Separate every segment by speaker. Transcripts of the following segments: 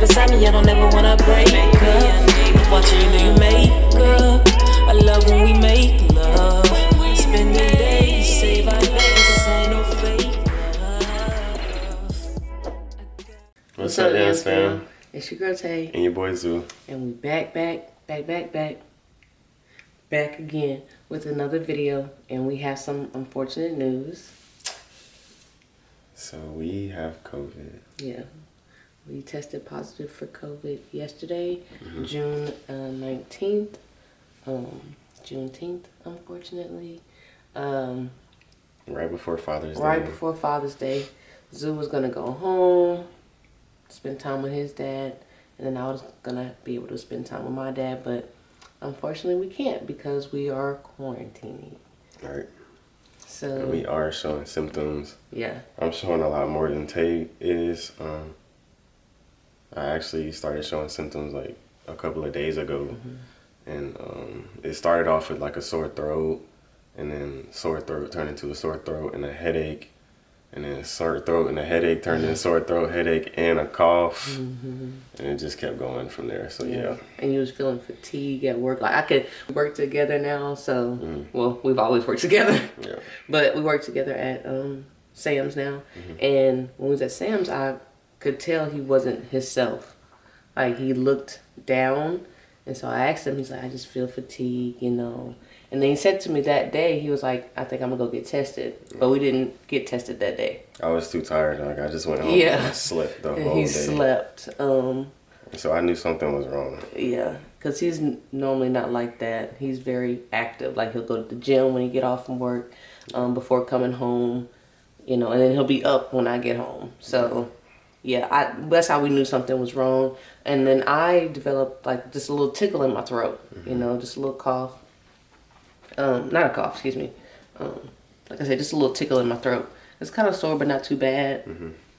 Speaker 1: right beside me, I don't ever wanna break up. Watching you do you make up. I love when we make love. Spend the day, save our days, this ain't no fake love.
Speaker 2: What's up, Dance Fam?
Speaker 3: It's your girl Tay.
Speaker 2: And your boy Zoo.
Speaker 3: And we back again with another video. And we have some unfortunate news.
Speaker 2: So we have COVID.
Speaker 3: Yeah. We tested positive for COVID yesterday, June 19th. Juneteenth, unfortunately.
Speaker 2: Right before Father's Day.
Speaker 3: Right before Father's Day. Zoo was going to go home, spend time with his dad, and then I was going to be able to spend time with my dad, but unfortunately we can't because we are quarantining.
Speaker 2: Right.
Speaker 3: So
Speaker 2: and we are showing symptoms.
Speaker 3: Yeah.
Speaker 2: I'm showing a lot more than Tay is. I actually started showing symptoms like a couple of days ago. And it started off with like a sore throat, and then sore throat turned into a sore throat and a headache, and then sore throat and a headache turned into sore throat, headache, and a cough, and it just kept going from there. So yeah.
Speaker 3: And you was feeling fatigue at work. Like I could work together now, so well, we've always worked together.
Speaker 2: Yeah. But
Speaker 3: we work together at Sam's now, and when we was at Sam's, I could tell he wasn't himself. Like he looked down. And so I asked him, he's like, I just feel fatigue, you know. And then he said to me that day, he was like, I think I'm going to go get tested. But we didn't get tested that day.
Speaker 2: I was too tired. Like I just went home and I slept the whole day.
Speaker 3: He slept.
Speaker 2: So I knew something was wrong.
Speaker 3: Yeah, because he's normally not like that. He's very active. Like he'll go to the gym when he get off from work before coming home, you know. And then he'll be up when I get home. So... yeah, that's how we knew something was wrong. And then I developed like just a little tickle in my throat, you know, just a little cough. Not a cough, excuse me. Like I said, just a little tickle in my throat. It's kind of sore, but not too bad.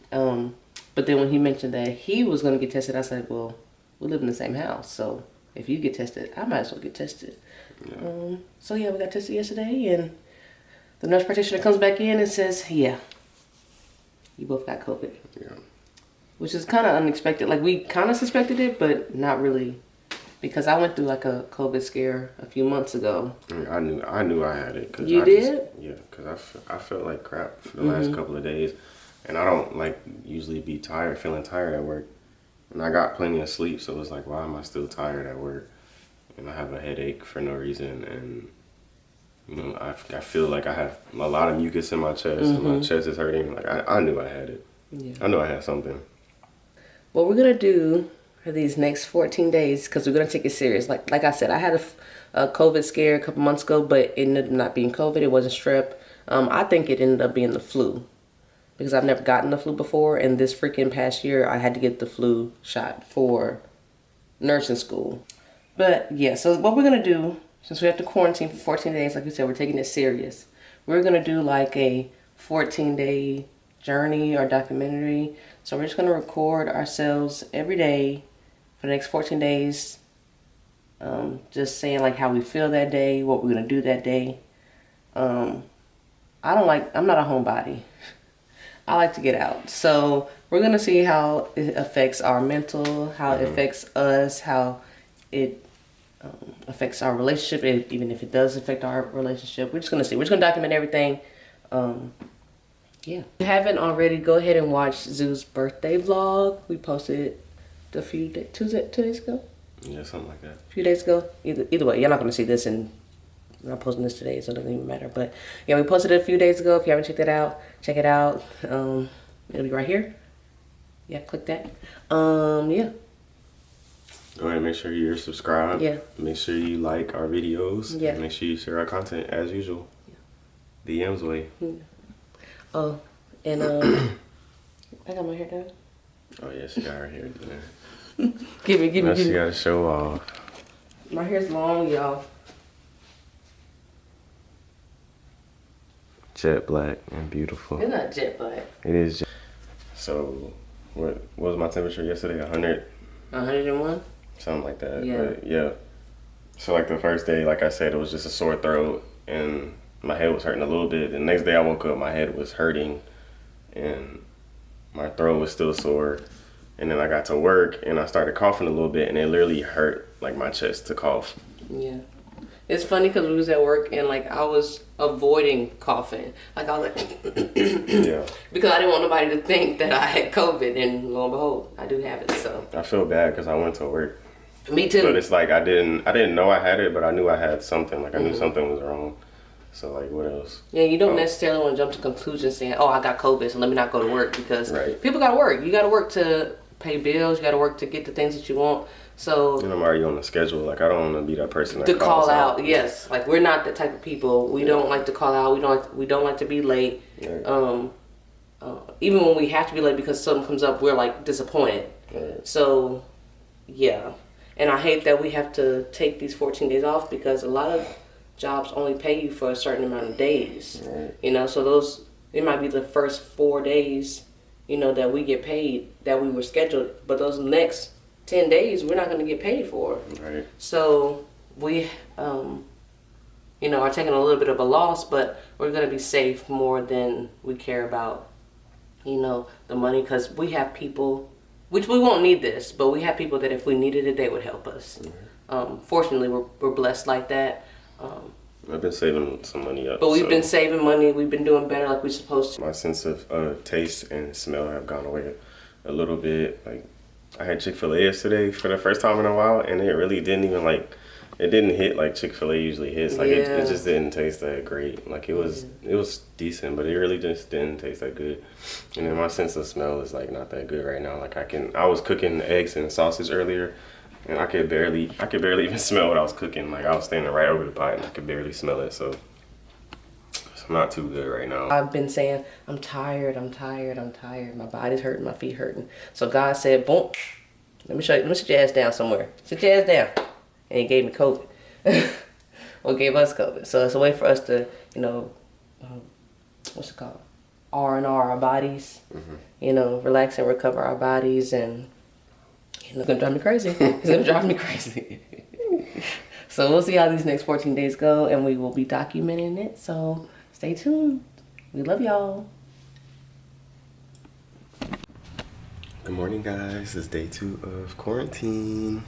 Speaker 3: But then when he mentioned that he was going to get tested, I said, well, we live in the same house. So if you get tested, I might as well get tested. Yeah. So yeah, we got tested yesterday, and the nurse practitioner comes back in and says, yeah, you both got COVID.
Speaker 2: Yeah.
Speaker 3: Which is kind of unexpected. Like, we kind of suspected it, but not really. Because I went through, like, a COVID scare a few months ago.
Speaker 2: I knew I had it.
Speaker 3: You did?
Speaker 2: Yeah, because I felt like crap for the last couple of days. And I don't, like, usually be feeling tired at work. And I got plenty of sleep, so it was like, why am I still tired at work? And I have a headache for no reason. And, you know, I feel like I have a lot of mucus in my chest. And my chest is hurting. Like, I knew I had it. Yeah. I knew I had something.
Speaker 3: What we're going to do for these next 14 days, because we're going to take it serious. Like I said, I had a COVID scare a couple months ago, but it ended up not being COVID. It wasn't strep. I think it ended up being the flu, because I've never gotten the flu before. And this freaking past year, I had to get the flu shot for nursing school. But yeah, so what we're going to do, since we have to quarantine for 14 days, like we said, we're taking it serious. We're going to do like a 14-day journey or documentary. So we're just going to record ourselves every day for the next 14 days. Just saying like how we feel that day, what we're going to do that day. I'm not a homebody. I like to get out. So we're going to see how it affects our mental, how it affects us, how it affects our relationship, even if it does affect our relationship. We're just going to see. We're just going to document everything. Yeah. If you haven't already, go ahead and watch Zoo's birthday vlog. We posted it a few days, two days ago?
Speaker 2: Yeah, something like that.
Speaker 3: A few days ago. Either way, you're not going to see this, and I'm not posting this today, so it doesn't even matter. But yeah, we posted it a few days ago. If you haven't checked it out, check it out. It'll be right here. Yeah, click that. Yeah.
Speaker 2: Go ahead and make sure you're subscribed.
Speaker 3: Yeah.
Speaker 2: Make sure you like our videos.
Speaker 3: Yeah.
Speaker 2: Make sure you share our content as usual. Yeah. DM's way.
Speaker 3: Oh, and I got my hair done.
Speaker 2: Oh yeah, she got her hair done.
Speaker 3: Give me.
Speaker 2: She got to show off.
Speaker 3: My hair's long, y'all.
Speaker 2: Jet black and beautiful.
Speaker 3: It's not jet black.
Speaker 2: It is. So, what was my temperature yesterday? 100.
Speaker 3: 101.
Speaker 2: Something like that.
Speaker 3: Yeah.
Speaker 2: But yeah. So like the first day, like I said, it was just a sore throat and my head was hurting a little bit. The next day I woke up, my head was hurting and my throat was still sore. And then I got to work and I started coughing a little bit, and it literally hurt like my chest to cough.
Speaker 3: Yeah. It's funny because we was at work and like I was avoiding coughing. Like I was like,
Speaker 2: Yeah.
Speaker 3: Because I didn't want nobody to think that I had COVID, and lo and behold, I do have it. So
Speaker 2: I feel bad because I went to work.
Speaker 3: me too.
Speaker 2: But it's like I didn't know I had it, but I knew I had something. Like I knew something was wrong. So like, what else?
Speaker 3: Yeah, you don't necessarily want to jump to conclusions saying, "Oh, I got COVID, so let me not go to work," because people got to work. You got to work to pay bills. You got to work to get the things that you want. So
Speaker 2: and I'm already on the schedule. Like I don't want to be that person that
Speaker 3: to
Speaker 2: calls
Speaker 3: call out. Yes, like we're not the type of people. We don't like to call out. We don't like to be late.
Speaker 2: Right.
Speaker 3: Even when we have to be late because something comes up, we're like disappointed.
Speaker 2: Right.
Speaker 3: So yeah, and I hate that we have to take these 14 days off because a lot of jobs only pay you for a certain amount of days.
Speaker 2: Right.
Speaker 3: You know, so it might be the first 4 days, you know, that we get paid that we were scheduled, but those next 10 days we're not going to get paid for.
Speaker 2: Right.
Speaker 3: So we you know, are taking a little bit of a loss, but we're going to be safe more than we care about, you know, the money, because we have people, which we won't need this, but we have people that if we needed it, they would help us. Fortunately, we're blessed like that.
Speaker 2: I've been saving some money up.
Speaker 3: But we've been saving money. We've been doing better like we're supposed to.
Speaker 2: My sense of taste and smell have gone away a little bit. Like I had Chick-fil-A yesterday for the first time in a while, and it really didn't even like, it didn't hit like Chick-fil-A usually hits. Like it just didn't taste that great. Like it was decent, but it really just didn't taste that good. And then my sense of smell is like not that good right now. Like I was cooking eggs and sausage earlier, and I could barely even smell what I was cooking. Like I was standing right over the pot and I could barely smell it. So it's not too good right now.
Speaker 3: I've been saying, I'm tired. My body's hurting, my feet hurting. So God said, boom, let me sit your ass down somewhere. Sit your ass down. And he gave me COVID. Or gave us COVID. So it's a way for us to, you know, what's it called? R&R our bodies. You know, relax and recover our bodies, and it's gonna drive me crazy. It's gonna drive me crazy. So we'll see how these next 14 days go, and we will be documenting it. So stay tuned. We love y'all.
Speaker 2: Good morning, guys. It's day 2 of quarantine.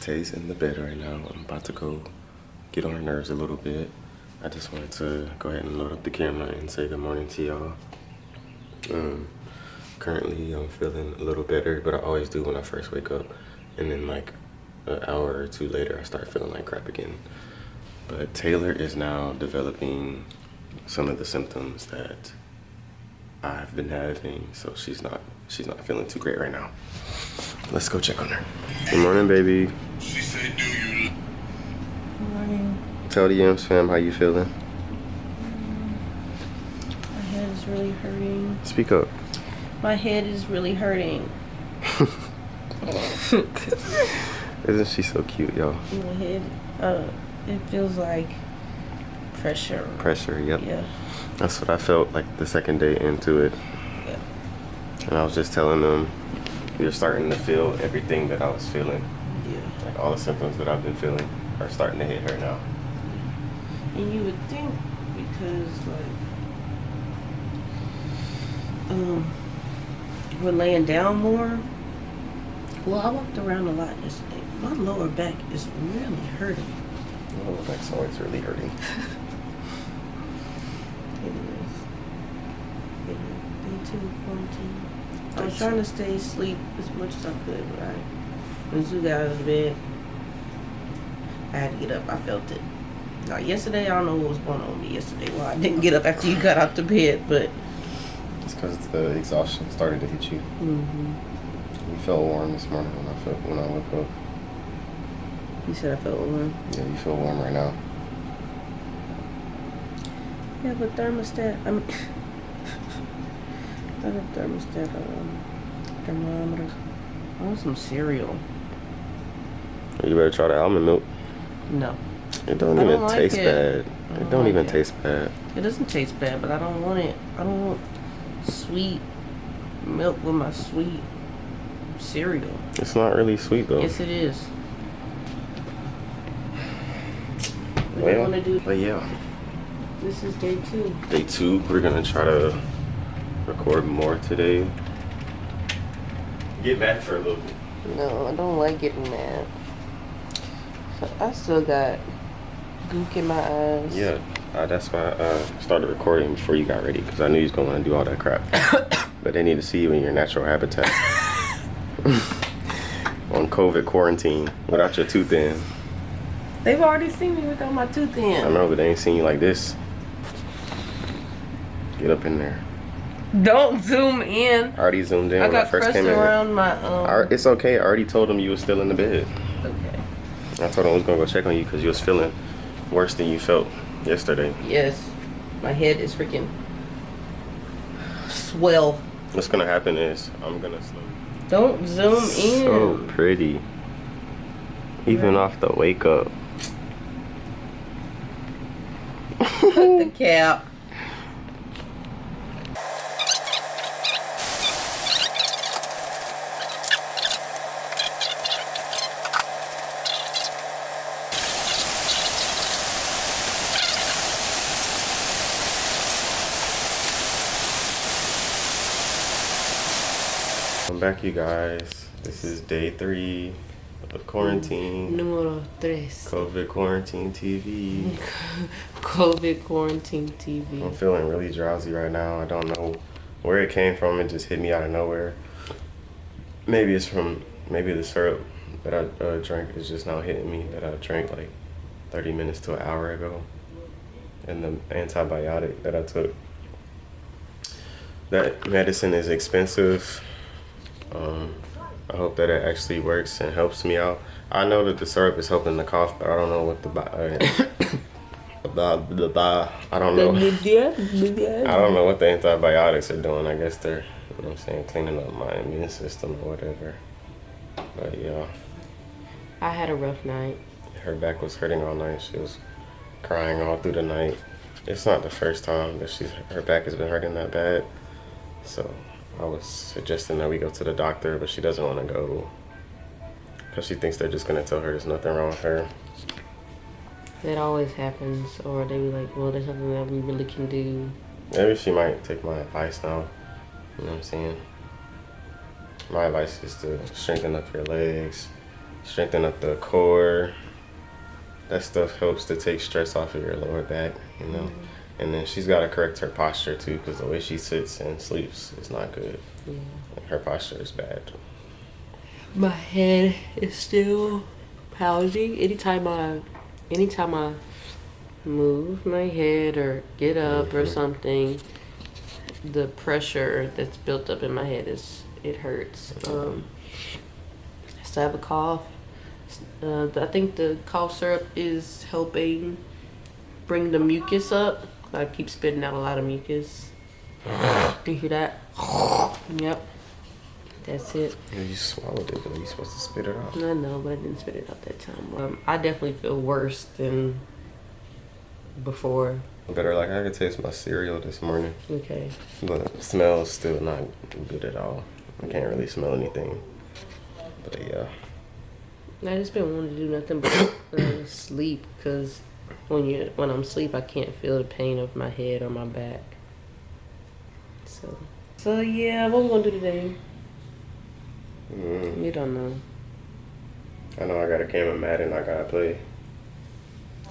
Speaker 2: Tay's in the bed right now. I'm about to go get on her nerves a little bit. I just wanted to go ahead and load up the camera and say good morning to y'all. Currently, I'm feeling a little better, but I always do when I first wake up. And then like an hour or two later, I start feeling like crap again. But Taylor is now developing some of the symptoms that I've been having, so she's not feeling too great right now. Let's go check on her. Good morning, baby.
Speaker 4: She said, do you?
Speaker 5: Good morning.
Speaker 2: Tell the Yams fam how you feeling.
Speaker 5: My head is really hurting.
Speaker 2: Speak up.
Speaker 5: My head is really hurting.
Speaker 2: Isn't she so cute, y'all?
Speaker 5: My head, it feels like pressure.
Speaker 2: Pressure, yep.
Speaker 5: Yeah.
Speaker 2: That's what I felt like the second day into it.
Speaker 5: Yeah.
Speaker 2: And I was just telling them, you're starting to feel everything that I was feeling.
Speaker 5: Yeah.
Speaker 2: Like all the symptoms that I've been feeling are starting to hit her now.
Speaker 5: And you would think because we're laying down more. Well, I walked around a lot yesterday. My lower back is really hurting.
Speaker 2: Oh, my back's always really hurting.
Speaker 5: It is. Day 2 of quarantine. I was trying to stay asleep as much as I could, but when Zoo got out of bed, I had to get up. I felt it. Now, yesterday, I don't know what was going on with me yesterday. Well, I didn't get up after you got out the bed, but...
Speaker 2: It's because the exhaustion started to hit you. You felt warm this morning when I woke up.
Speaker 5: You said I felt warm?
Speaker 2: Yeah, you feel warm right now.
Speaker 5: Yeah, but thermostat, I mean... not a thermostat, thermometer. I want some cereal.
Speaker 2: You better try the almond milk.
Speaker 5: No.
Speaker 2: It don't
Speaker 5: I
Speaker 2: even
Speaker 5: don't like
Speaker 2: taste
Speaker 5: it.
Speaker 2: bad. It don't even taste bad.
Speaker 5: It doesn't taste bad, but I don't want it. I don't want sweet milk with my sweet cereal.
Speaker 2: It's not really sweet though.
Speaker 5: Yes, it is. What do you want to do?
Speaker 2: But yeah.
Speaker 5: This is day 2.
Speaker 2: Day 2, we're gonna try to record more today. Get back for a little bit.
Speaker 5: No, I don't like getting mad. So I still got gook in my eyes.
Speaker 2: Yeah, that's why I started recording before you got ready, because I knew you was going to do all that crap. But they need to see you in your natural habitat. On COVID quarantine without your tooth in.
Speaker 5: They've already seen me without my tooth
Speaker 2: I
Speaker 5: in.
Speaker 2: know, but they ain't seen you like this. Get up in there.
Speaker 5: Don't zoom in.
Speaker 2: I already zoomed in
Speaker 5: I
Speaker 2: when I
Speaker 5: got
Speaker 2: first
Speaker 5: crust
Speaker 2: came in.
Speaker 5: around my
Speaker 2: It's okay. I already told them you was still in the bed.
Speaker 5: Okay.
Speaker 2: I told them I was gonna go check on you because you was feeling worse than you felt yesterday.
Speaker 5: Yes. My head is freaking swell.
Speaker 2: What's gonna happen is I'm gonna slow.
Speaker 5: Don't zoom in.
Speaker 2: So pretty. Even off the wake up.
Speaker 5: Put the cap.
Speaker 2: I'm back, you guys. This is day 3 of quarantine.
Speaker 5: Número 3.
Speaker 2: COVID quarantine TV.
Speaker 5: COVID quarantine TV.
Speaker 2: I'm feeling really drowsy right now. I don't know where it came from. It just hit me out of nowhere. Maybe the syrup that I drank is just now hitting me, that I drank like 30 minutes to an hour ago. And the antibiotic that I took. That medicine is expensive. I hope that it actually works and helps me out. I know that the syrup is helping the cough, but I don't know what I don't know. I don't know what the antibiotics are doing. I guess they're, you know what I'm saying, cleaning up my immune system or whatever. But yeah.
Speaker 5: I had a rough night.
Speaker 2: Her back was hurting all night. She was crying all through the night. It's not the first time that her back has been hurting that bad. So I was suggesting that we go to the doctor, but she doesn't want to go because she thinks they're just going to tell her there's nothing wrong with her.
Speaker 5: That always happens, or they be like, well, there's nothing that we really can do.
Speaker 2: Maybe she might take my advice now. You know what I'm saying? My advice is to strengthen up your legs, strengthen up the core. That stuff helps to take stress off of your lower back, you know? Mm-hmm. And then she's got to correct her posture too, because the way she sits and sleeps is not good. Yeah. Her posture is bad.
Speaker 5: My head is still pounding. Anytime I move my head or get up or something, the pressure that's built up in my head it hurts. I still have a cough. I think the cough syrup is helping bring the mucus up. I keep spitting out a lot of mucus. Do you hear that? Yep. That's it.
Speaker 2: Yeah, you swallowed it though. You're supposed to spit it out.
Speaker 5: I know, but I didn't spit it out that time. I definitely feel worse than before.
Speaker 2: Better, like I could taste my cereal this morning.
Speaker 5: Okay.
Speaker 2: But the smell's still not good at all. I can't really smell anything. But yeah.
Speaker 5: I just been wanting to do nothing but sleep, because when I'm asleep, I can't feel the pain of my head or my back. So yeah, what we gonna do today? You don't know.
Speaker 2: I know I got a game of Madden I gotta play.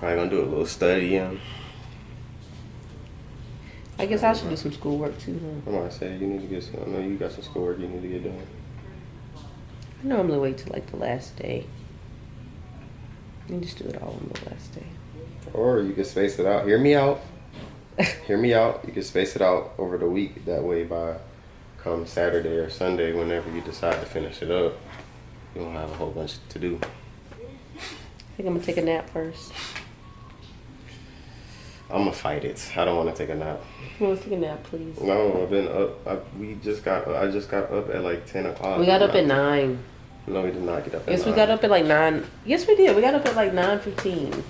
Speaker 2: I'm gonna do a little study.
Speaker 5: I guess I should do some schoolwork too, huh?
Speaker 2: I'm gonna say you need to get some. I know you got some schoolwork you need to get done.
Speaker 5: I normally wait till like the last day. You just do it all on the last day.
Speaker 2: Or you can space it out. Hear me out. Hear me out. You can space it out over the week. That way, by come Saturday or Sunday, whenever you decide to finish it up, you won't have a whole bunch to do.
Speaker 5: I think I'm gonna take a nap first.
Speaker 2: I'm gonna fight it. I don't want to take a nap.
Speaker 5: You want to take a nap, please?
Speaker 2: No, I've been up. I just got up at like 10 o'clock.
Speaker 5: We got up at 9.
Speaker 2: No, we did not get up at 9.
Speaker 5: Yes, we got up at like 9. Yes, we did. We got up at like 9:15.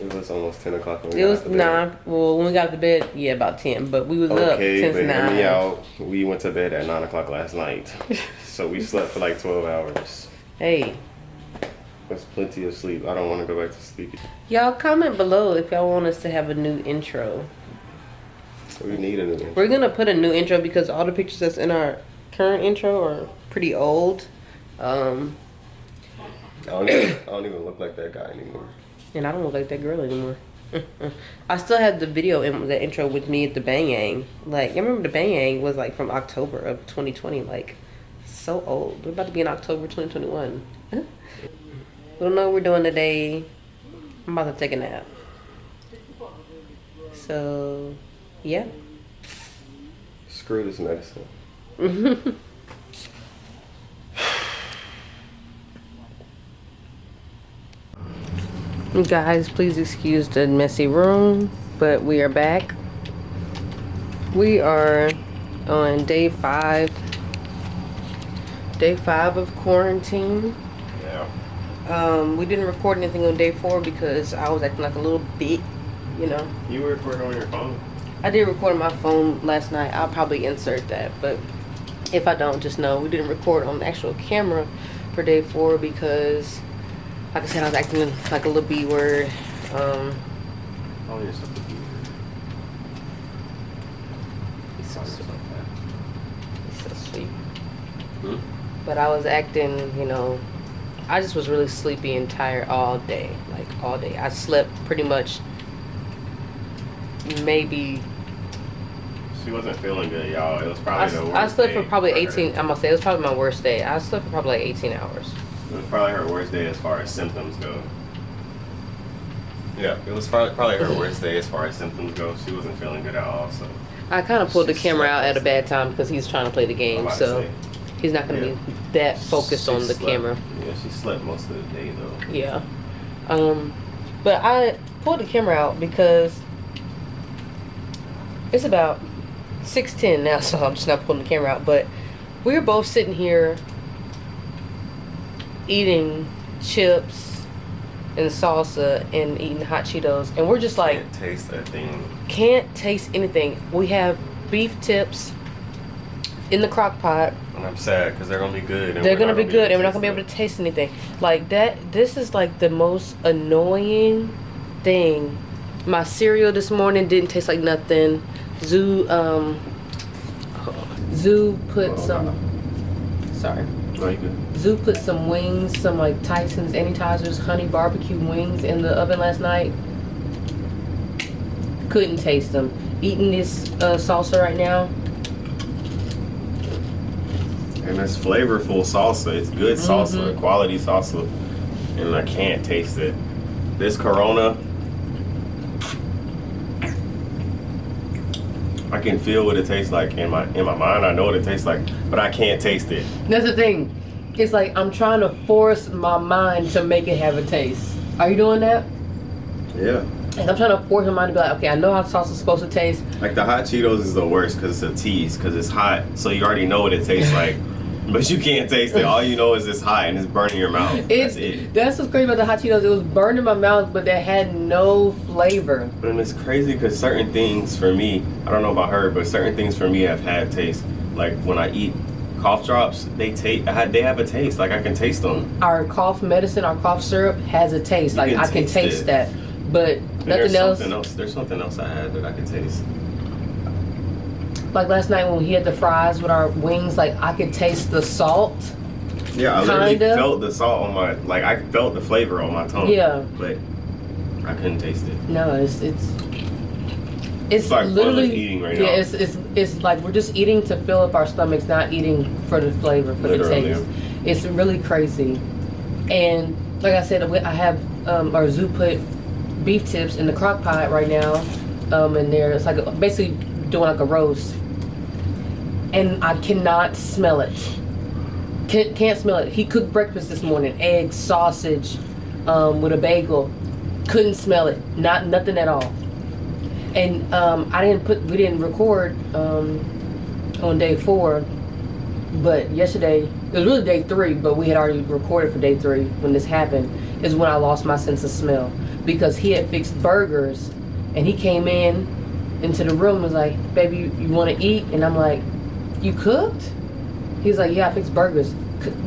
Speaker 2: It was almost 10 o'clock when
Speaker 5: we got up to bed. 9. Well, when we got to bed, yeah, about 10. But we was up since 9.
Speaker 2: Hear me out. We went to bed at 9 o'clock last night. So we slept for like 12 hours.
Speaker 5: Hey.
Speaker 2: That's plenty of sleep. I don't want to go back to sleep.
Speaker 5: Y'all comment below if y'all want us to have a new intro.
Speaker 2: We need a new intro.
Speaker 5: We're going to put a new intro because all the pictures that's in our
Speaker 3: current intro or pretty old.
Speaker 2: I don't even look like that guy anymore.
Speaker 3: And I don't look like that girl anymore. I still have the video in the intro with me at the Bang Yang. Like, I remember the Bang Yang was like from October of 2020. Like, so old. We're about to be in October 2021. We don't know what we're doing today. I'm about to take a nap. So, yeah.
Speaker 2: Screw this medicine.
Speaker 3: Guys, please excuse the messy room, but we are back. We are on day 5 of quarantine.
Speaker 2: Yeah.
Speaker 3: We didn't record anything on day 4 because I was acting like a little bit, you know.
Speaker 2: You were recording on your phone?
Speaker 3: I did record on my phone last night. I'll probably insert that, but if I don't, just know we didn't record on the actual camera for day 4 because, like I said, I was acting like a little B word.
Speaker 2: Oh, you're such a B word.
Speaker 3: He's so sweet. He's so sweet.
Speaker 2: Hmm?
Speaker 3: But I was acting, you know, I just was really sleepy and tired all day. Like, all day. I slept pretty much maybe...
Speaker 2: She wasn't feeling good, y'all. It was probably the worst
Speaker 3: I slept
Speaker 2: day
Speaker 3: for probably
Speaker 2: her.
Speaker 3: 18... I'm going to say, it was probably my worst day. I slept for probably like 18 hours.
Speaker 2: It was probably her worst day as far as symptoms go. Yeah, it was probably her worst day as far as symptoms go. She wasn't feeling good at all, so...
Speaker 3: I kind of pulled the
Speaker 2: She
Speaker 3: camera
Speaker 2: slept
Speaker 3: out at a
Speaker 2: most
Speaker 3: bad time because he's trying to play the
Speaker 2: I'm
Speaker 3: game,
Speaker 2: about to
Speaker 3: so
Speaker 2: say.
Speaker 3: he's not going to
Speaker 2: Yeah.
Speaker 3: be that focused
Speaker 2: She
Speaker 3: on the
Speaker 2: slept.
Speaker 3: camera.
Speaker 2: Yeah, she slept most of the day, though.
Speaker 3: Yeah. But I pulled the camera out because it's about 6:10 now, so I'm just not pulling the camera out. But we were both sitting here eating chips and salsa and eating hot Cheetos, and we're just like,
Speaker 2: Can't taste that thing.
Speaker 3: can't taste anything. We have beef tips in the crock pot.
Speaker 2: And I'm sad because they're going to be good. And
Speaker 3: They're
Speaker 2: we're
Speaker 3: gonna
Speaker 2: not
Speaker 3: be good, and we're not
Speaker 2: taste
Speaker 3: gonna be able
Speaker 2: them.
Speaker 3: to taste anything like that. This is like the most annoying thing. My cereal this morning didn't taste like nothing. Zoo put some. Sorry.
Speaker 2: Oh, you good.
Speaker 3: Zoo put some wings, some like Tyson's Anytizers honey barbecue wings in the oven last night. Couldn't taste them. Eating this salsa right now.
Speaker 2: And it's flavorful salsa. It's good salsa, quality salsa. And I can't taste it. This Corona, I can feel what it tastes like in my mind. I know what it tastes like, but I can't taste it.
Speaker 3: That's the thing. It's like I'm trying to force my mind to make it have a taste. Are you doing that?
Speaker 2: Yeah.
Speaker 3: Like I'm trying to force my mind to be like, okay, I know how salsa's supposed to taste.
Speaker 2: Like the hot Cheetos is the worst because it's a tease because it's hot, so you already know what it tastes like, but you can't taste it. All you know is it's hot and it's burning your mouth. That's it.
Speaker 3: That's what's crazy about the hot Cheetos. It was burning my mouth, but they had no flavor.
Speaker 2: And it's crazy because certain things for me, I don't know about her, but certain things for me have had taste. Like when I eat cough drops, they have a taste. Like I can taste them.
Speaker 3: Our cough medicine, our cough syrup has a taste.
Speaker 2: You
Speaker 3: Like
Speaker 2: can
Speaker 3: I can
Speaker 2: taste
Speaker 3: taste
Speaker 2: it.
Speaker 3: that, but
Speaker 2: And
Speaker 3: nothing else.
Speaker 2: There's something else I had that I can taste.
Speaker 3: Like last night when we had the fries with our wings, like I could taste the salt.
Speaker 2: Yeah, I literally
Speaker 3: Kinda.
Speaker 2: felt the salt on my, like I felt the flavor on my tongue.
Speaker 3: Yeah.
Speaker 2: But I couldn't taste it.
Speaker 3: No, it's
Speaker 2: like
Speaker 3: literally
Speaker 2: pointless eating right
Speaker 3: yeah,
Speaker 2: now.
Speaker 3: it's like we're just eating to fill up our stomachs, not eating for the flavor, for
Speaker 2: Literally.
Speaker 3: the taste. It's really crazy. And like I said, I have our Zoo put beef tips in the crock pot right now, and there it's like basically doing like a roast, and I cannot smell it. Can't smell it. He cooked breakfast this morning, eggs, sausage, with a bagel. Couldn't smell it. Nothing at all. And we didn't record on day 4, but yesterday, it was really day 3, but we had already recorded for day 3 when this happened, is when I lost my sense of smell. Because he had fixed burgers, and he came into the room and was like, baby, you want to eat? And I'm like, you cooked? He's like, yeah, I fixed burgers.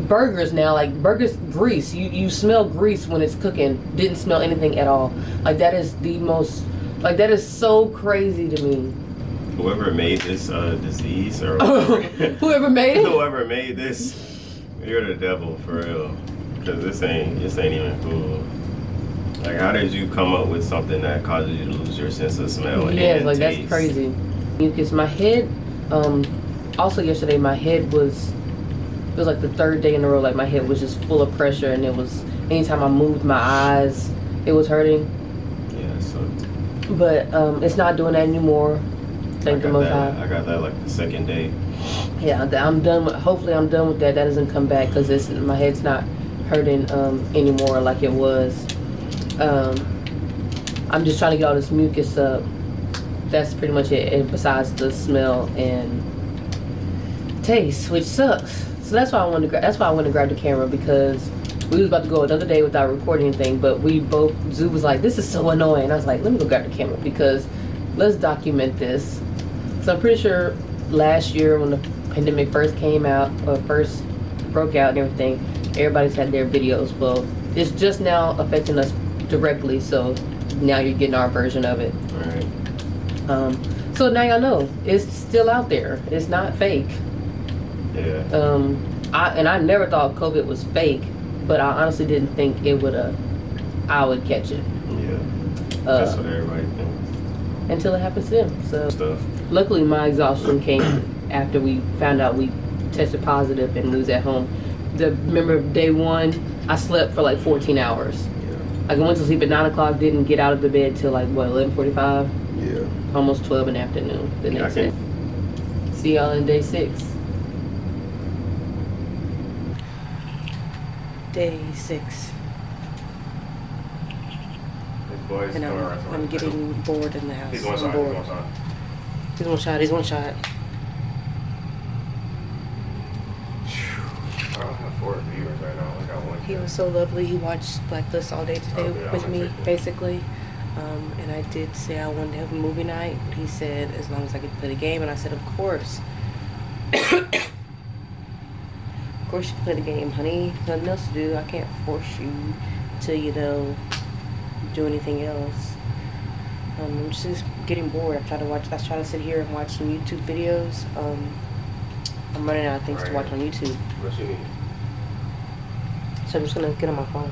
Speaker 3: Burgers now, like burgers, grease. You smell grease when it's cooking. Didn't smell anything at all. Like that is the most, like that is so crazy to me.
Speaker 2: Whoever made this disease or whoever,
Speaker 3: Whoever made it?
Speaker 2: whoever made this, you're the devil for real. Cause this ain't even cool. Like, how did you come up with something that causes you to lose your sense of smell and
Speaker 3: like
Speaker 2: taste?
Speaker 3: that's crazy. Mucus. My head. Also yesterday, my head was. It was like the third day in a row. Like my head was just full of pressure, and it was anytime I moved my eyes, it was hurting.
Speaker 2: Yeah, so.
Speaker 3: But it's not doing that anymore. Thank the Most High.
Speaker 2: I got that like the second day.
Speaker 3: Yeah, I'm done. Hopefully, I'm done with that. That doesn't come back because my head's not hurting anymore like it was. I'm just trying to get all this mucus up. That's pretty much it. And besides the smell and taste, which sucks. So that's why I wanted to. That's why I went to grab the camera because we was about to go another day without recording anything. But we both. Zoo was like, "This is so annoying." I was like, "Let me go grab the camera because let's document this." So I'm pretty sure last year when the pandemic first came out or first broke out and everything, everybody's had their videos. Well, it's just now affecting us directly, so now you're getting our version of it.
Speaker 2: Right.
Speaker 3: So now y'all know it's still out there. It's not fake.
Speaker 2: Yeah.
Speaker 3: I never thought COVID was fake, but I honestly didn't think I would catch it.
Speaker 2: Yeah. That's what everybody thinks.
Speaker 3: Until it happens to them. So
Speaker 2: Stuff.
Speaker 3: luckily my exhaustion came after we found out we tested positive and we was at home. Remember day one, I slept for like 14 hours.
Speaker 2: Yeah.
Speaker 3: Like I went to sleep at 9 o'clock, didn't get out of the bed till like what, 11:45?
Speaker 2: Yeah.
Speaker 3: Almost 12 in the afternoon the next day. See y'all in day 6. Day 6. And I'm getting bored in the house.
Speaker 2: He's one
Speaker 3: I'm
Speaker 2: shot.
Speaker 3: bored. He's one shot.
Speaker 2: I don't have 4 viewers right now. I got one.
Speaker 3: He was so lovely. He watched Blacklist all day today with me, basically. And I did say I wanted to have a movie night. But he said as long as I could play the game, and I said of course. Of course you can play the game, honey. Nothing else to do. I can't force you to, do anything else. I'm just getting bored. I try to sit here and watch some YouTube videos. I'm running out of things to watch on YouTube.
Speaker 2: What you need?
Speaker 3: So I'm just gonna get on my phone.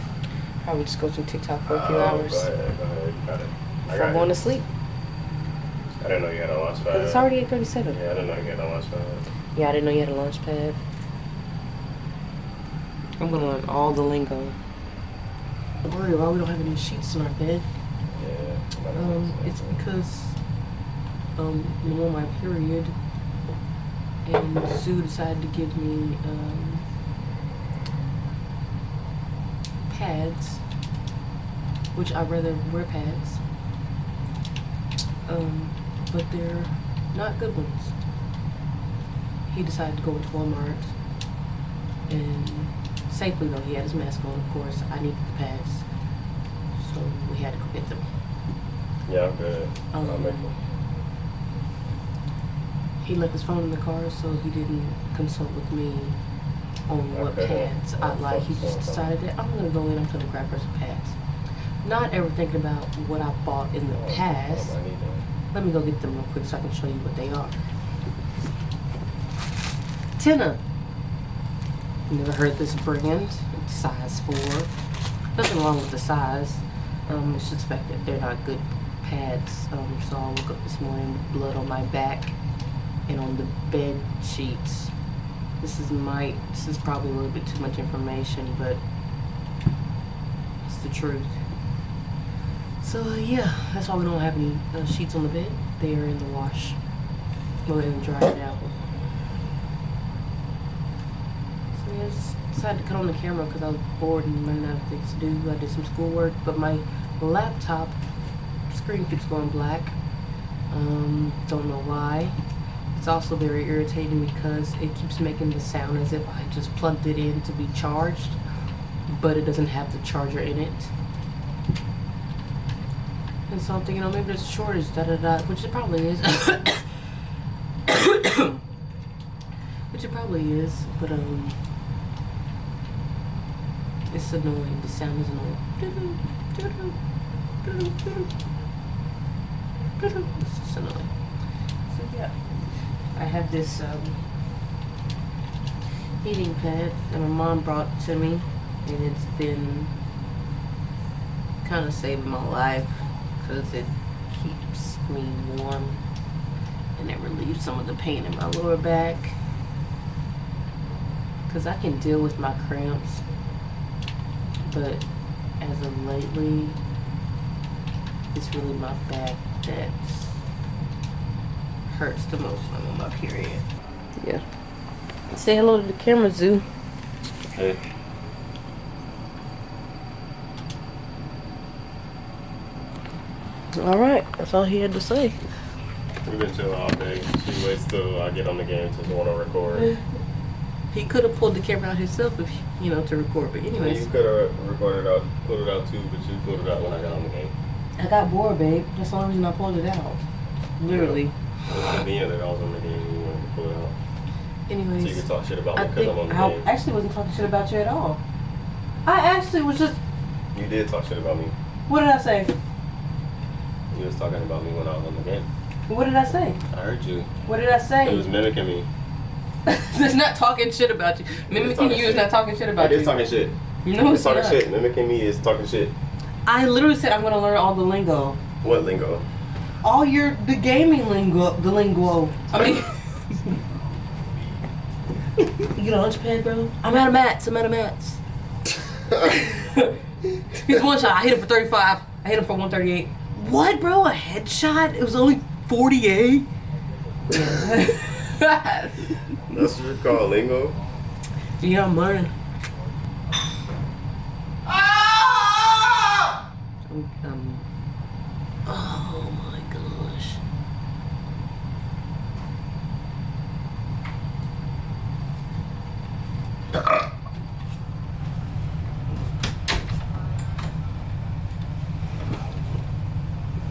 Speaker 3: Probably just go through TikTok for a few hours
Speaker 2: Go ahead. Got it.
Speaker 3: before I'm going to sleep.
Speaker 2: I didn't know you had a launch pad.
Speaker 3: It's already 8:37.
Speaker 2: Yeah, I didn't know you had a launch pad.
Speaker 3: Yeah, I didn't know you had a launch pad. I'm gonna learn all the lingo. Don't worry, why we don't have any sheets in our bed.
Speaker 2: Yeah.
Speaker 3: It's because I'm on my period, and Sue decided to give me pads, which I'd rather wear pads, but they're not good ones. He decided to go into Walmart, and safely though, he had his mask on, of course. I needed the pads, so we had to go get them.
Speaker 2: Yeah, I'm good. I'll make them.
Speaker 3: He left his phone in the car, so he didn't consult with me on what pads I like. He just decided that I'm gonna go in, I'm gonna grab her some pads. Not ever thinking about what I bought in the past. Let me go get them real quick so I can show you what they are. Tina. Never heard this brand. It's size 4. Nothing wrong with the size. It's just the fact that they're not good pads. So I woke up this morning with blood on my back and on the bed sheets. This is probably a little bit too much information, but it's the truth. So yeah, that's why we don't have any sheets on the bed. They are in the wash. Go ahead and dry it out. So yeah, I just decided to cut on the camera because I was bored and running out of things to do. I did some schoolwork, but my laptop screen keeps going black. Don't know why. It's also very irritating because it keeps making the sound as if I just plugged it in to be charged, but it doesn't have the charger in it. And so I'm thinking, maybe there's a shortage, which it probably is. Which it probably is, but it's annoying. The sound is annoying. It's just annoying. So
Speaker 5: So yeah, I have this heating pad that my mom brought to me, and it's been kind of saving my life because it keeps me warm and it relieves some of the pain in my lower back, because I can deal with my cramps, but as of lately it's really my back that hurts the most when I'm on my period. Yeah. Say hello to the camera, Zoo.
Speaker 2: Hey.
Speaker 5: All right, that's all he had to say.
Speaker 2: We've been chilling all day. She waits till I get on the game to want to record.
Speaker 5: He could have pulled the camera out himself if to record, but anyways.
Speaker 2: You could have recorded out, pulled it out too, but you pulled it out when I got on the game.
Speaker 5: I got bored, babe. That's the only reason I pulled it out. Literally.
Speaker 2: It was convenient that I was on the game and you wanted to pull it out.
Speaker 5: Anyways.
Speaker 2: So you could talk shit about me
Speaker 5: I
Speaker 2: because I'm on the game.
Speaker 5: actually wasn't talking shit about you at all. I actually was just...
Speaker 2: You did talk shit about me.
Speaker 5: What did I say?
Speaker 2: You was talking about me when I was on the game.
Speaker 5: What did I say?
Speaker 2: I heard you.
Speaker 5: What did I say?
Speaker 2: It was mimicking me.
Speaker 5: It's not talking shit about you. Mimicking you is not talking shit about
Speaker 2: It
Speaker 5: you.
Speaker 2: is talking shit.
Speaker 5: No,
Speaker 2: It's talking
Speaker 5: not.
Speaker 2: shit. Mimicking me is talking shit.
Speaker 5: I literally said I'm going to learn all the lingo.
Speaker 2: What lingo?
Speaker 5: All the gaming lingo, the lingo. I mean... You get a lunch pad, bro? I'm out of mats. He's one shot. I hit him for 35. I hit him for 138. What, bro? A headshot? It was only 48?
Speaker 2: That's what you call lingo?
Speaker 5: Yeah, I'm learning. Oh my gosh.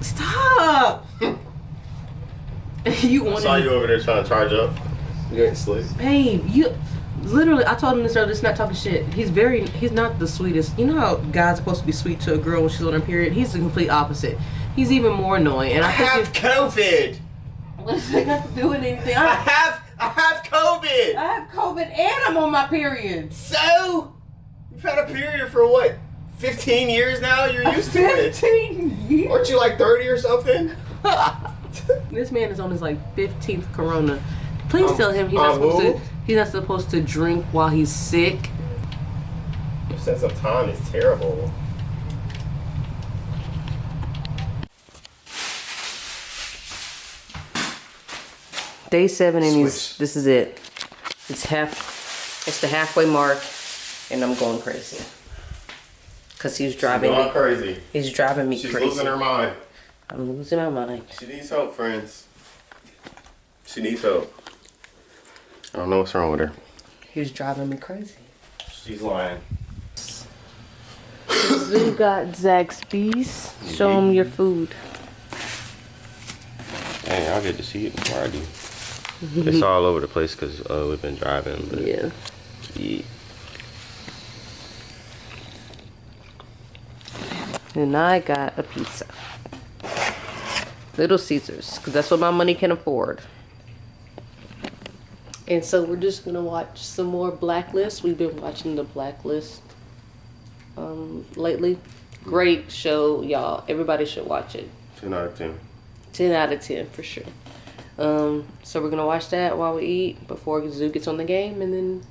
Speaker 5: Stop! You
Speaker 2: I
Speaker 5: wanted
Speaker 2: saw you over there trying to charge up. You getting slick.
Speaker 5: Babe, you literally, I told him this earlier, this is not talking shit. He's not the sweetest. You know how guys are supposed to be sweet to a girl when she's on her period? He's the complete opposite. He's even more annoying. And I
Speaker 2: have COVID.
Speaker 5: What does that got to do with anything?
Speaker 2: I have COVID.
Speaker 5: I have COVID and I'm on my period.
Speaker 2: So you've had a period for what? 15 years now? You're used to it.
Speaker 5: 15 years?
Speaker 2: Aren't you like 30 or something?
Speaker 5: This man is on his like 15th corona. Please tell him he's not supposed to drink while he's sick.
Speaker 2: Your sense of time is terrible.
Speaker 5: Day 7 and
Speaker 2: Switch.
Speaker 5: this is it. It's the halfway mark and I'm going crazy. Cause he's driving me
Speaker 2: crazy.
Speaker 5: He's driving me
Speaker 2: She's
Speaker 5: crazy.
Speaker 2: losing her mind.
Speaker 5: I'm losing my mind.
Speaker 2: She needs help, friends. She needs help. I don't know what's wrong with her.
Speaker 5: He's driving me crazy.
Speaker 2: She's lying.
Speaker 5: Zoo got Zaxby's. Show him your food.
Speaker 2: Hey, I'll get to see it before I do. It's all over the place because we've been driving. But
Speaker 5: Yeah.
Speaker 2: Yeah.
Speaker 5: And I got a pizza. Little Caesars, because that's what my money can afford. And so we're just going to watch some more Blacklist. We've been watching the Blacklist lately. Great show, y'all. Everybody should watch it.
Speaker 2: 10 out of 10.
Speaker 5: 10 out of 10 for sure. So we're going to watch that while we eat before Zoo gets on the game. And then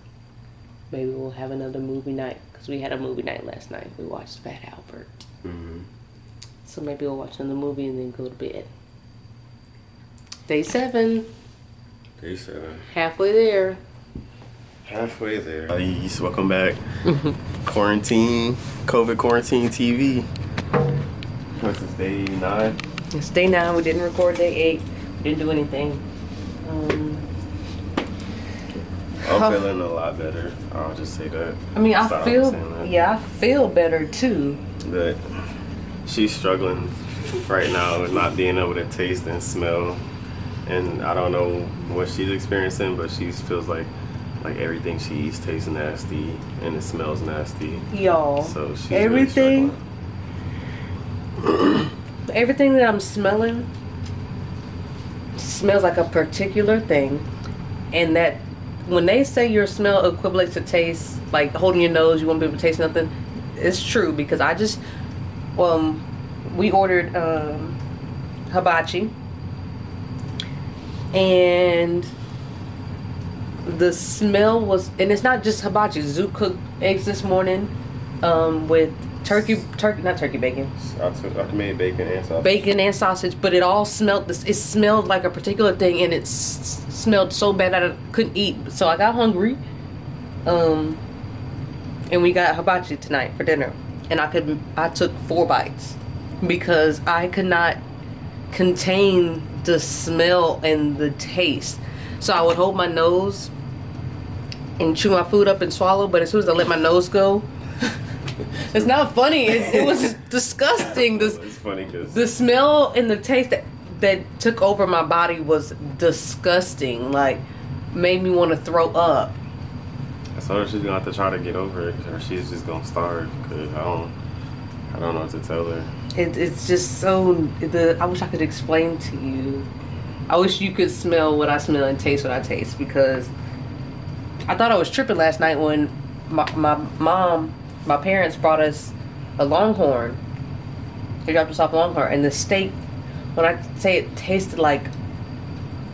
Speaker 5: maybe we'll have another movie night. Because we had a movie night last night. We watched Fat Albert.
Speaker 2: Mm-hmm.
Speaker 5: So maybe we'll watch another movie and then go to bed. Day 7.
Speaker 2: Day 7.
Speaker 5: Halfway there.
Speaker 2: Halfway there. Peace. Welcome back. COVID quarantine TV. What's this, day 9?
Speaker 5: It's day 9. We didn't record day 8. We didn't do anything.
Speaker 2: I'm feeling a lot better. I'll just say that.
Speaker 5: I mean, I
Speaker 2: Start off saying that.
Speaker 5: feel better too.
Speaker 2: But she's struggling right now with not being able to taste and smell. And I don't know what she's experiencing, but she feels like everything she eats tastes nasty and it smells nasty.
Speaker 5: Y'all.
Speaker 2: So she's
Speaker 5: everything
Speaker 2: really
Speaker 5: everything that I'm smelling
Speaker 3: smells like a particular thing, and that when they say your smell equates to taste, like holding your nose, you won't be able to taste nothing. It's true because I just, we ordered hibachi, and the smell was, and it's not just hibachi. Zoot cooked eggs this morning with not turkey bacon.
Speaker 2: I made bacon and sausage.
Speaker 3: Bacon and sausage, but it all smelled this. It smelled like a particular thing, and it smelled so bad that I couldn't eat. So I got hungry, and we got hibachi tonight for dinner. And I took 4 bites because I could not contain the smell and the taste. So I would hold my nose and chew my food up and swallow, but as soon as I let my nose go, it's not funny. It was disgusting.
Speaker 2: It's funny because
Speaker 3: The smell and the taste that took over my body was disgusting. Like, made me want to throw up.
Speaker 2: I told her she's gonna have to try to get over it, or she's just gonna starve. Cause I don't know what to tell her.
Speaker 3: It's just so. I wish I could explain to you. I wish you could smell what I smell and taste what I taste, because I thought I was tripping last night when my parents brought us a Longhorn. They dropped us off Longhorn, and the steak, when I say it tasted like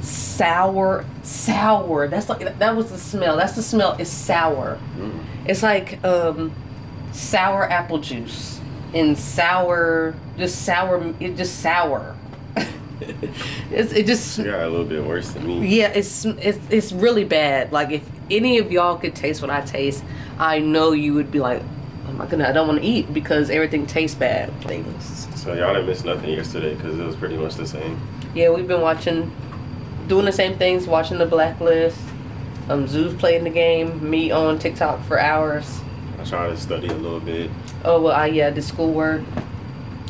Speaker 3: sour. That was the smell. That's the smell. It's sour. It's like sour apple juice and sour. It just sour. It just
Speaker 2: got a little bit worse than me.
Speaker 3: Yeah, it's really bad. Like, if any of y'all could taste what I taste, I know you would be like, oh my goodness, I don't want to eat because everything tastes bad. Things.
Speaker 2: So y'all didn't miss nothing yesterday because it was pretty much the same.
Speaker 3: Yeah, we've been doing the same things, watching The Blacklist. Zeus playing the game, me on TikTok for hours.
Speaker 2: I tried to study a little bit.
Speaker 3: Oh, well, I did schoolwork.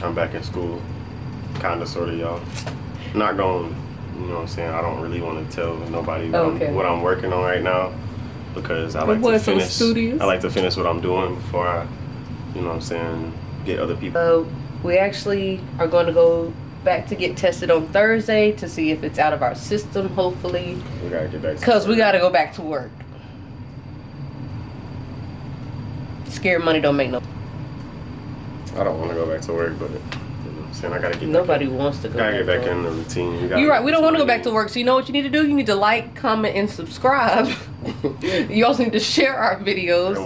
Speaker 2: I'm back in school. Kinda, sorta, y'all. Not going, you know what I'm saying, I don't really want to tell nobody what I'm working on right now, because I like to finish what I'm doing before I, you know what I'm saying, get other people.
Speaker 3: We actually are going to go back to get tested on Thursday to see if it's out of our system, hopefully.
Speaker 2: We gotta get back to
Speaker 3: because we gotta go back to work. Scared money don't make no.
Speaker 2: I don't want to go back to work, but saying I gotta get.
Speaker 3: Nobody wants to go.
Speaker 2: Gotta get back in the routine.
Speaker 3: You're right. We don't want to go back to work. So you know what you need to do? You need to like, comment, and subscribe. You also need to share our videos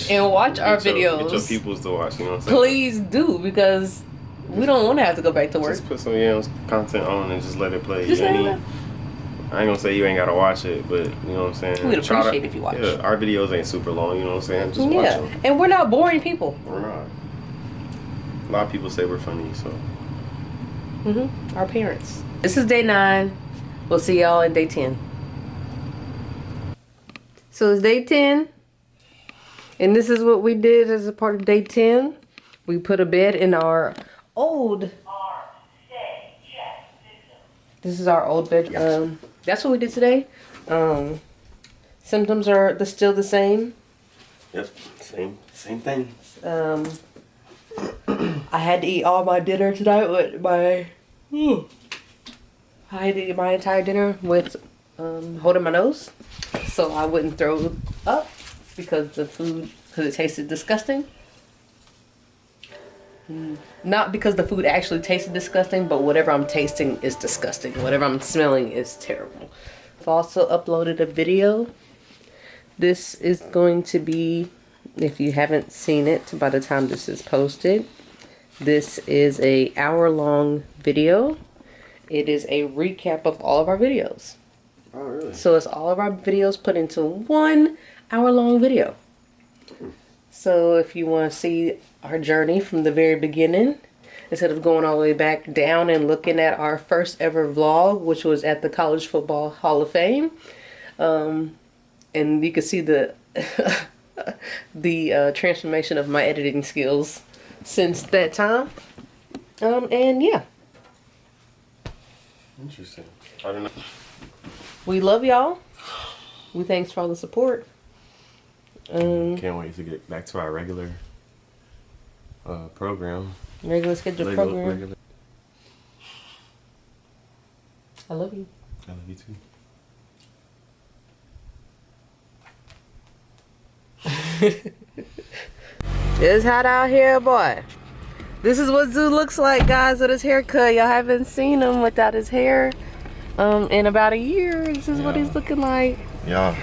Speaker 2: and watch
Speaker 3: our videos.
Speaker 2: Get your peoples to watch. You know what I'm saying?
Speaker 3: Please do, because we don't want to have to go back to work.
Speaker 2: Just put some content on and just let it play.
Speaker 3: Just
Speaker 2: I ain't gonna say you ain't gotta watch it, but you know what I'm saying.
Speaker 3: We'd appreciate if you watch.
Speaker 2: Yeah, our videos ain't super long. You know what I'm saying? Just watch them.
Speaker 3: And we're not boring people.
Speaker 2: We're not. A lot of people say we're funny, so.
Speaker 3: Our parents. This is day 9. We'll see y'all in day 10. So it's day 10. And this is what we did as a part of day 10. We put a bed in our old. This is our old bedroom. That's what we did today. Symptoms are still the same.
Speaker 2: Yep, same thing.
Speaker 3: I had to eat all my dinner tonight with I had to eat my entire dinner with holding my nose, so I wouldn't throw up because it tasted disgusting. Not because the food actually tasted disgusting, but whatever I'm tasting is disgusting. Whatever I'm smelling is terrible. I've also uploaded a video. This is going to be, if you haven't seen it by the time this is posted, this is a hour-long video. It is a recap of all of our videos.
Speaker 2: Oh, really?
Speaker 3: So it's all of our videos put into one hour-long video. So if you want to see our journey from the very beginning, instead of going all the way back down and looking at our first ever vlog, which was at the College Football Hall of Fame, and you can see the transformation of my editing skills since that time. And yeah.
Speaker 2: Interesting. I don't know.
Speaker 3: We love y'all. We thanks for all the support.
Speaker 2: Can't wait to get back to our regular program.
Speaker 3: Regular scheduled program. I love you.
Speaker 2: I love you too.
Speaker 3: It's hot out here, boy. This is what Zoo looks like, guys, with his haircut. Y'all haven't seen him without his hair in about a year. This is what he's looking like.
Speaker 2: Yeah.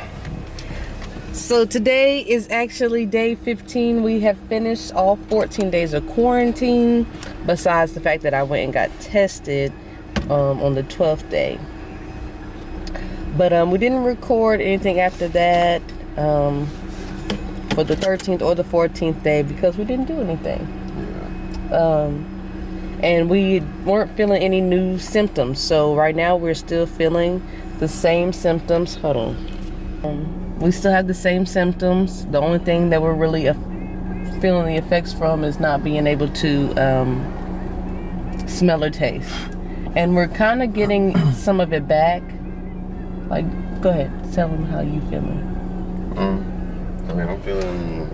Speaker 3: So today is actually day 15. We have finished all 14 days of quarantine, besides the fact that I went and got tested on the 12th day. But we didn't record anything after that for the 13th or the 14th day because we didn't do anything. Yeah. And we weren't feeling any new symptoms. So right now we're still feeling the same symptoms. Hold on. We still have the same symptoms. The only thing that we're really feeling the effects from is not being able to smell or taste. And we're kind of getting some of it back. Like, go ahead, tell them how you feeling.
Speaker 2: I mean, I'm feeling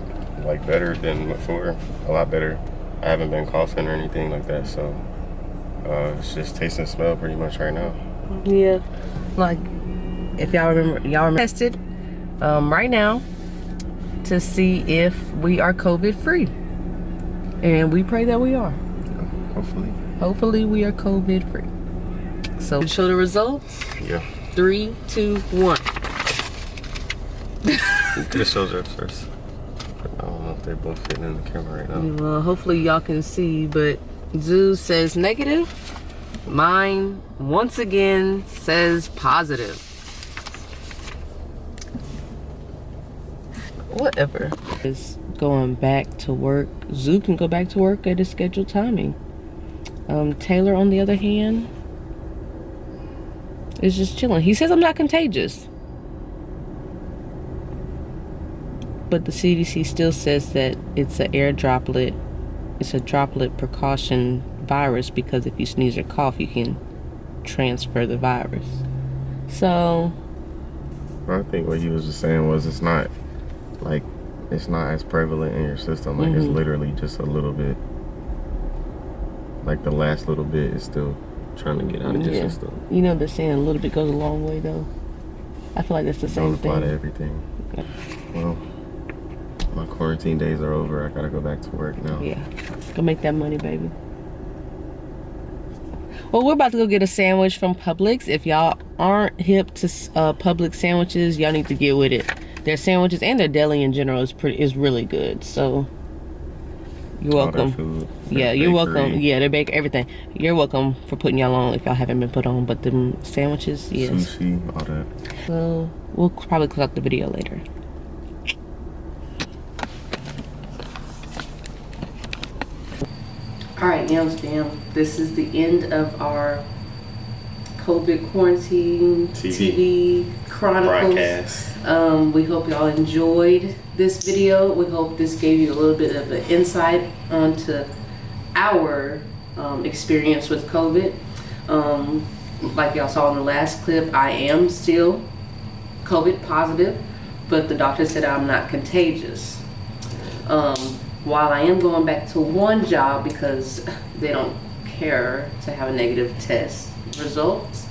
Speaker 2: like better than before, a lot better. I haven't been coughing or anything like that, so it's just taste and smell pretty much right now.
Speaker 3: Yeah, like if y'all remember tested right now to see if we are COVID free, and we pray that we are. Hopefully we are COVID free. So show the results.
Speaker 2: Yeah.
Speaker 3: 3, 2, 1.
Speaker 2: Get shows up first. I don't know if they're both fitting in the camera right now.
Speaker 3: Well, hopefully y'all can see, but Zoo says negative. Mine once again says positive. Whatever. Is going back to work. Zoo can go back to work at his scheduled timing. Taylor, on the other hand, is just chilling. He says I'm not contagious, but the CDC still says that it's an air droplet. It's a droplet precaution virus because if you sneeze or cough, you can transfer the virus. So
Speaker 2: I think what he was just saying was it's not as prevalent in your system. Like it's literally just a little bit. Like the last little bit is still trying to get out of your system.
Speaker 3: You know they're saying a little bit goes a long way though. I feel like that's the same thing.
Speaker 2: Don't apply to everything. Okay. Well, my quarantine days are over. I gotta go back to work now.
Speaker 3: Yeah, go make that money, baby. Well, we're about to go get a sandwich from Publix. If y'all aren't hip to Publix sandwiches, y'all need to get with it. Their sandwiches and their deli in general is really good. So you're welcome.
Speaker 2: Food,
Speaker 3: yeah, you're welcome. Yeah, they bake everything. You're welcome for putting y'all on if y'all haven't been put on. But the sandwiches, yes.
Speaker 2: Sushi, all that.
Speaker 3: So we'll probably close out the video later. All right, Yams fam, this is the end of our COVID quarantine TV chronicles.
Speaker 2: Broadcast.
Speaker 3: We hope y'all enjoyed this video. We hope this gave you a little bit of an insight onto our experience with COVID. Like y'all saw in the last clip, I am still COVID positive, but the doctor said I'm not contagious. While I am going back to one job because they don't care to have a negative test results.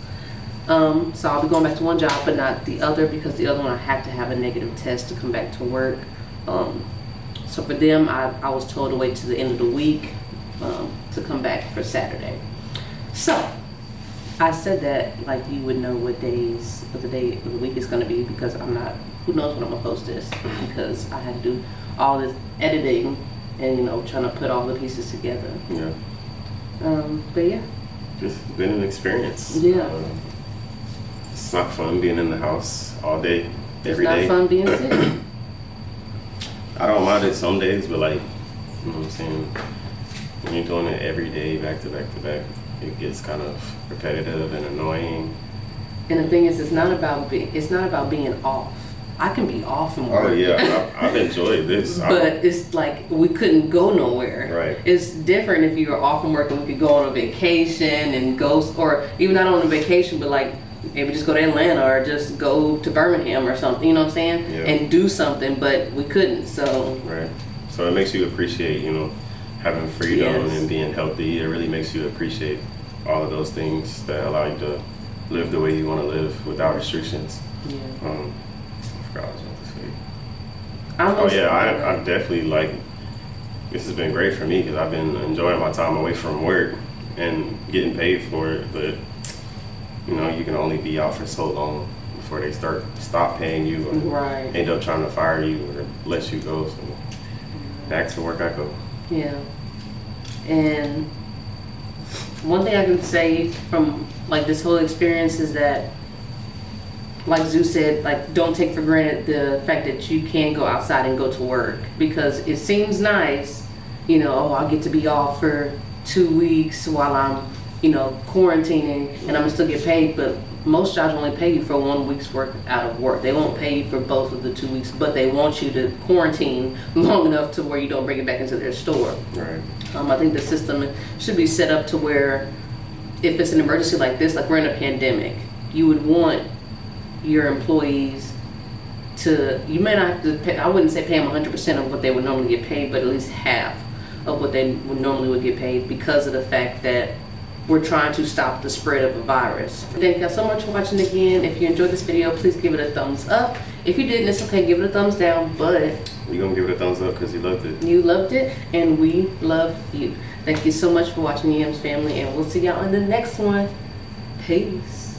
Speaker 3: So I'll be going back to one job but not the other because the other one I have to have a negative test to come back to work. So for them, I was told to wait to the end of the week to come back for Saturday. So I said that like you would know what days of the day of the week is going to be because I'm not, who knows when I'm going to post this because I had to do all this editing and trying to put all the pieces together.
Speaker 2: Yeah.
Speaker 3: But yeah.
Speaker 2: Just been an experience.
Speaker 3: Yeah.
Speaker 2: It's not fun being in the house all day, every day.
Speaker 3: It's not fun being sick.
Speaker 2: I don't mind it some days, but like, you know what I'm saying? When you're doing it every day, back to back to back, it gets kind of repetitive and annoying.
Speaker 3: And the thing is, it's not about being off. I can be off from work.
Speaker 2: Oh yeah, I've enjoyed this.
Speaker 3: But it's like we couldn't go nowhere.
Speaker 2: Right.
Speaker 3: It's different if you were off from work and we could go on a vacation and go, or even not on a vacation, but like maybe just go to Atlanta or just go to Birmingham or something. You know what I'm saying?
Speaker 2: Yeah.
Speaker 3: And do something, but we couldn't. So.
Speaker 2: Right. So it makes you appreciate, having freedom and being healthy. It really makes you appreciate all of those things that allow you to live the way you want to live without restrictions.
Speaker 3: Yeah.
Speaker 2: I forgot what I was about to say.
Speaker 3: Almost,
Speaker 2: Oh yeah, I definitely like. This has been great for me because I've been enjoying my time away from work and getting paid for it. But you know, you can only be out for so long before they stop paying you or
Speaker 3: right.
Speaker 2: end up trying to fire you or let you go. So back to work I go.
Speaker 3: Yeah. And one thing I can say from like this whole experience is that, like Zeus said, like don't take for granted the fact that you can go outside and go to work, because it seems nice, you know, oh, I'll get to be off for 2 weeks while I'm, you know, quarantining and I'm gonna still get paid, but most jobs only pay you for 1 week's work out of work. They won't pay you for both of the 2 weeks, but they want you to quarantine long enough to where you don't bring it back into their store.
Speaker 2: Right.
Speaker 3: I think the system should be set up to where if it's an emergency like this, like we're in a pandemic, you would want your employees to, you may not have to pay, I wouldn't say pay them 100% of what they would normally get paid, but at least half of what they would normally get paid, because of the fact that we're trying to stop the spread of a virus. Thank y'all so much for watching again. If you enjoyed this video, please give it a thumbs up. If you didn't, it's okay, give it a thumbs down, but
Speaker 2: We're gonna give it a thumbs up because you loved it.
Speaker 3: you loved it and we love you. Thank you so much for watching, Yams family, and we'll see y'all in the next one. Peace.